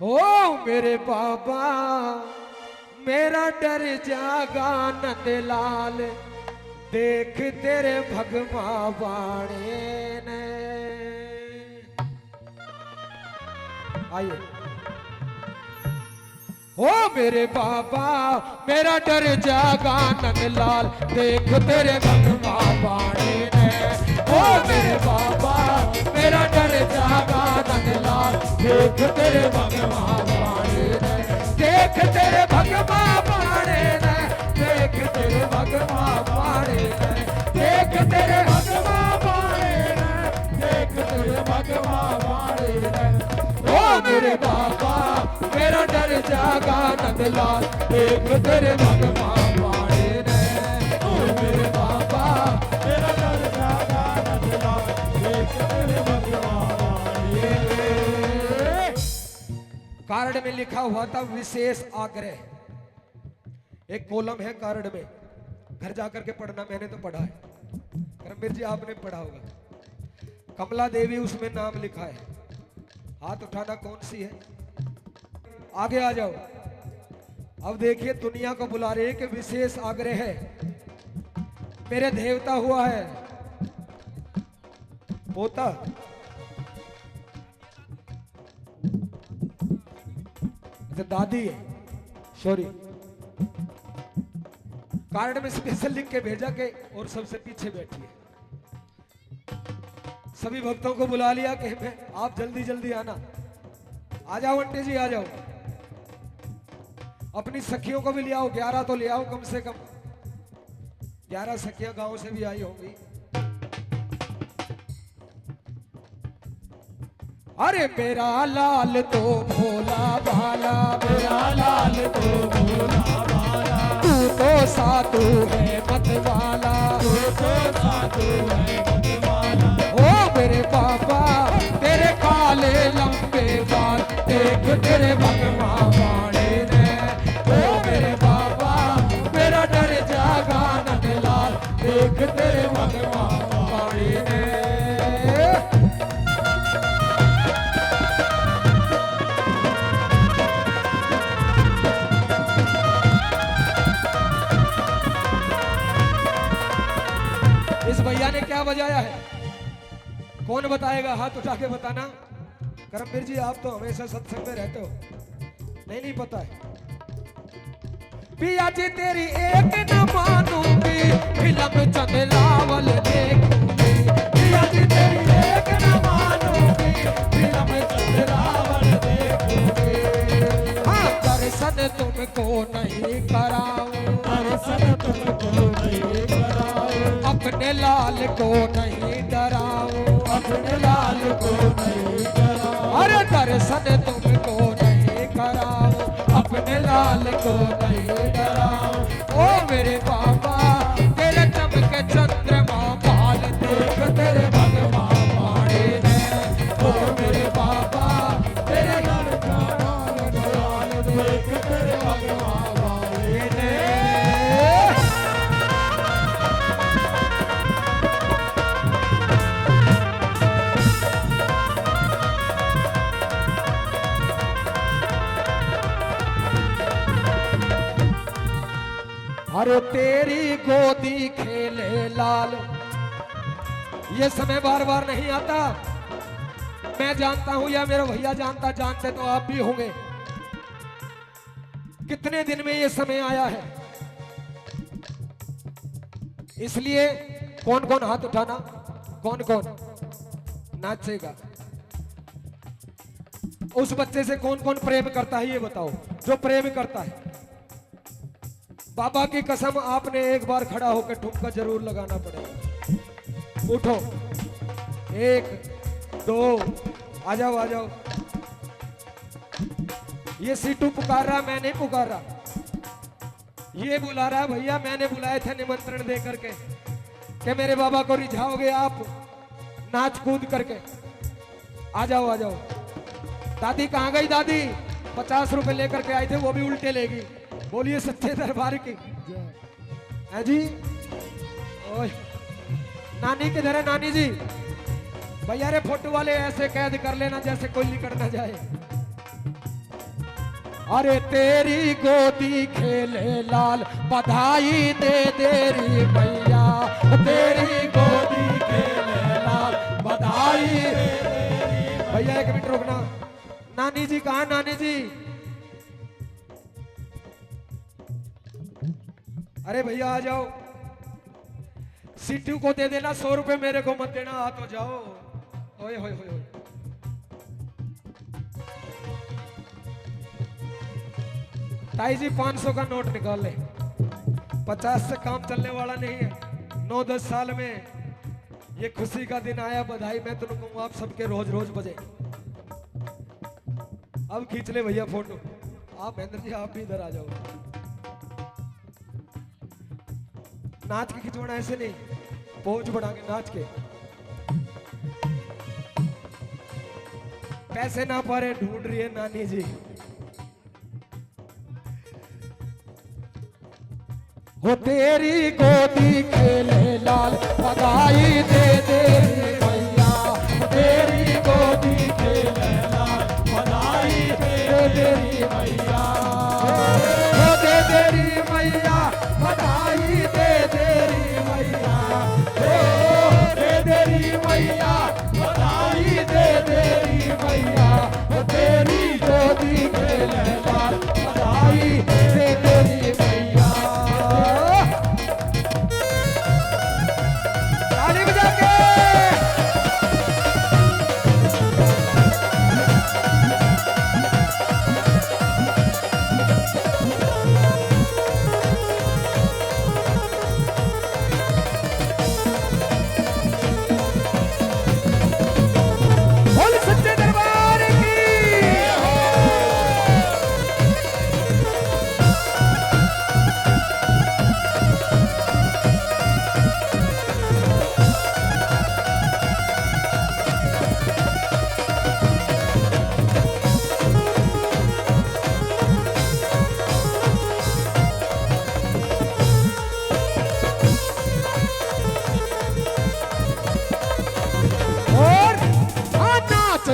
हो मेरे बाबा मेरा डर जागा नंदलाल, देख तेरे भगवा बाणे ने। आइए। हो मेरे बाबा मेरा डर जागा नंदलाल, देख तेरे भगवा बाणे ने। हो मेरे बाबा मेरा डर जागा नंदलाल, देख तेरे भगवा बाणे ने। देख तेरे भगवा बाणे ने, देख तेरे भगवा बाणे ने। देख तेरे भगवा बाणे ने, देख तेरे भगवा बाणे ने। ओ मेरे बाबा मेरा डर जागा नंदलाल, देख तेरे भगवा बाणे ने। ओ मेरे बाबा मेरा डर जागा नंदलाल, देख तेरे भगवा बाणे ने। कार्ड में लिखा हुआ था विशेष आग्रह। एक कॉलम है कार्ड में, घर जाकर के पढ़ना, मैंने तो पढ़ा है, करमवीर जी आपने पढ़ा होगा। कमला देवी उसमें नाम लिखा है। हाथ उठाना कौन सी है, आगे आ जाओ। अब देखिए दुनिया को बुला रहे कि विशेष आग्रह है, मेरे देवता हुआ है पोता। दादी है, सॉरी। कार्ड में स्पेशल लिख के भेजा के और सबसे पीछे बैठी है। सभी भक्तों को बुला लिया कि मैं आप जल्दी जल्दी आना। आ जाओ आंटी जी आ जाओ। अपनी सखियों को भी ले आओ, 11 तो ले आओ कम से कम। 11 सखियां गांव से भी आई होंगी। अरे मेरा लाल तो भोला भाला, मेरा लाल तो भोला भाला। तू तो साधु है मतवाला, तू तो साधु है मतवाला। ओ मेरे बाबा तेरे काले लंबे बाल, देख तेरे भगवा बाणे ने। ओ मेरे बाबा मेरा डर जागा नंदलाल, देख तेरे भगवा बाणे ने। इस भैया ने क्या बजाया है, कौन बताएगा? हाथ उठा के बताना। करमवीर जी आप तो हमेशा सत्संग में रहते हो, नहीं पता है। पिया जी तेरी एक न मानूंगी, फिल्म चंदलावल देखूंगी। पिया जी तेरी एक न मानूंगी, फिल्म चंदलावल देखूंगी। हाँ दर्शन तुमको नहीं कराऊं, दर्शन तुमको नहीं कराऊं। अपने लाल को नहीं डराऊं, अपने लाल को नहीं डराऊं। अरे दर्शन तुमको नहीं कराऊं, अपने लाल को नहीं डराऊं। ओ मेरे बाबा तेरे चमके चंद्रमा बाल, देख तेरे भगवा बाणे ने। ओ मेरे बाबा तेरे घर का बाल, देख तेरे भगवा बाणे ने। अरे तेरी गोदी खेले लाल, ये समय बार बार नहीं आता। मैं जानता हूं या मेरा भैया जानता, जानते तो आप भी होंगे। कितने दिन में ये समय आया है, इसलिए कौन कौन हाथ उठाना, कौन कौन नाचेगा? उस बच्चे से कौन कौन प्रेम करता है ये बताओ, जो प्रेम करता है। बाबा की कसम आपने एक बार खड़ा होकर ठुमका जरूर लगाना पड़ेगा। उठो, 1 2 आ जाओ आ जाओ। ये सीटू पुकार रहा, मैं नहीं पुकार रहा। ये बुला रहा है भैया, मैंने बुलाए थे निमंत्रण दे करके कि मेरे बाबा को रिझाओगे आप नाच कूद करके। आ जाओ आ जाओ। दादी कहाँ गई? दादी 50 रुपए लेकर के आए थे, वो भी उल्टे लेगी। बोलिए सच्चे दरबार की है जी। ओए नानी किधर है? नानी जी भैया रे फोटो वाले ऐसे कैद कर लेना जैसे कोई निकल ना जाए। अरे तेरी गोदी खेले लाल बधाई दे तेरी मैया, तेरी गोदी खेले लाल बधाई दे तेरी। भैया एक मिनट रुकना। नानी जी कहाँ? नानी जी, अरे भैया आ जाओ। सीटू को दे देना 100 रुपए, मेरे को मत देना। आ तो जाओ। ओए होए होए। ताई जी 500 का नोट निकाल ले। 50 से काम चलने वाला नहीं है। 9-10 साल में ये खुशी का दिन आया। बधाई मैं तुम कहूँ आप सबके रोज रोज बजे। अब खींच ले भैया फोटो। आप महेंद्र जी आप भी इधर आ जाओ। नाच के खिंचवाना ऐसे नहीं, पहुंच बढ़ा के नाच के। पैसे ना पा रहे, ढूंढ रही है नानी जी। वो तेरी गोदी खेले लाल बधाई दे तेरी मैया, तेरी गोदी खेले लाल बधाई दे तेरी मैया, वो दे तेरी मैया बधाई दे तेरी मैया, ओ दे तेरी मैया बधाई दे तेरी मैया, वो तेरी गोदी खेले लाल बधाई दे तेरी मैया।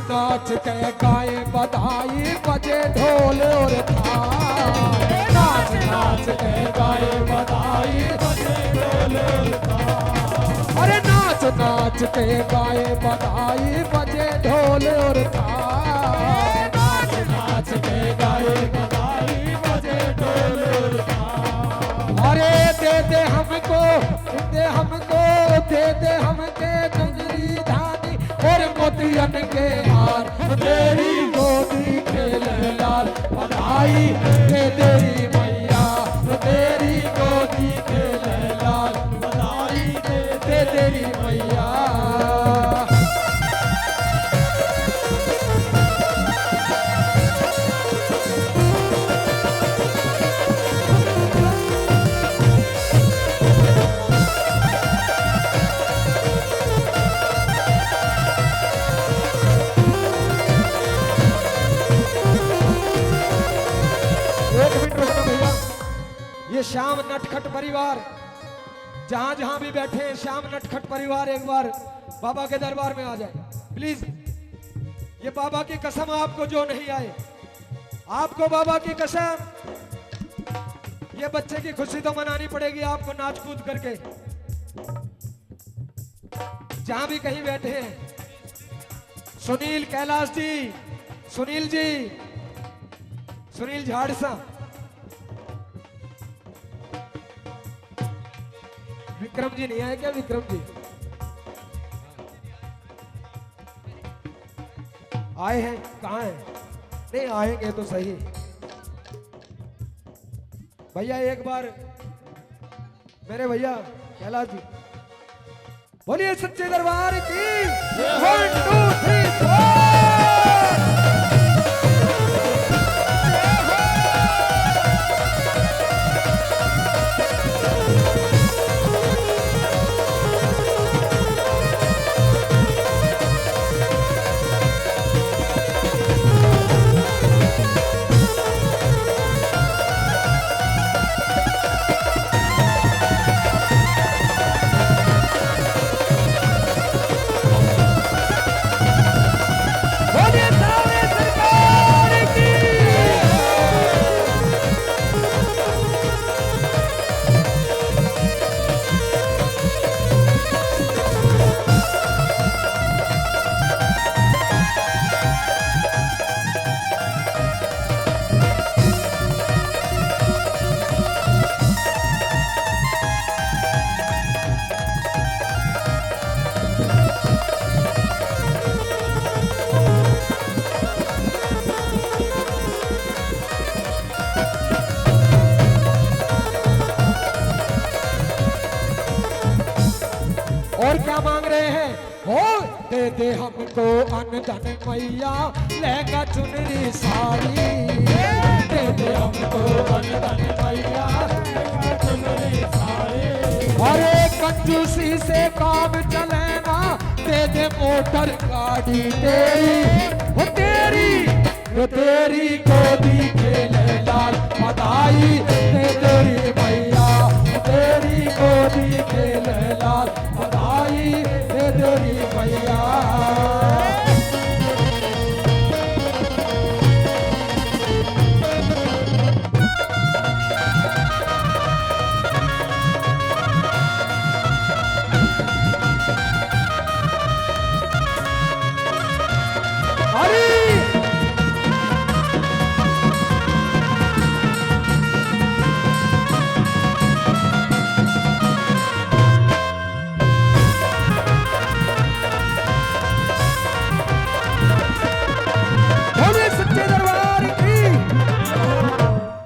नाच के गाए बधाई बजे ढोल और थाल, नाच नाच के गाए बधाई बजे ढोल और थाल, अरे नाच नाच के गाए बधाई बजे ढोल और थाल, नाच नाच के गाए बधाई बजे ढोल और थाल। अरे दे दे हमको, दे हमको, दे दे हमके नजरी धानी और मोतियन के हार, तेरी गोदी खेले लाल बधाई दे तेरी मैया, तेरी गोदी खेले लाल बधाई दे तेरी मैया। ये श्याम नटखट परिवार जहां जहां भी बैठे हैं, श्याम नटखट परिवार एक बार बाबा के दरबार में आ जाए प्लीज। ये बाबा की कसम, आपको जो नहीं आए, आपको बाबा की कसम, ये बच्चे की खुशी तो मनानी पड़ेगी आपको नाच कूद करके। जहां भी कहीं बैठे हैं, सुनील कैलाश जी, सुनील जी, सुनील झाड़सा, विक्रम जी नहीं आए क्या? विक्रम जी आए हैं? कहाँ हैं? नहीं आएंगे तो सही। भैया एक बार मेरे भैया कैलाश जी बोलिए सच्चे दरबार की 1 2 3 4। दे हमको अनधन मैया लहंगा चुनरी साड़ी, दे दे हमको अनधन मैया लहंगा चुनरी साड़ी। अरे कंजूसी से काम चले ना, दे दे मोटर गाड़ी तेरी, वो तेरी को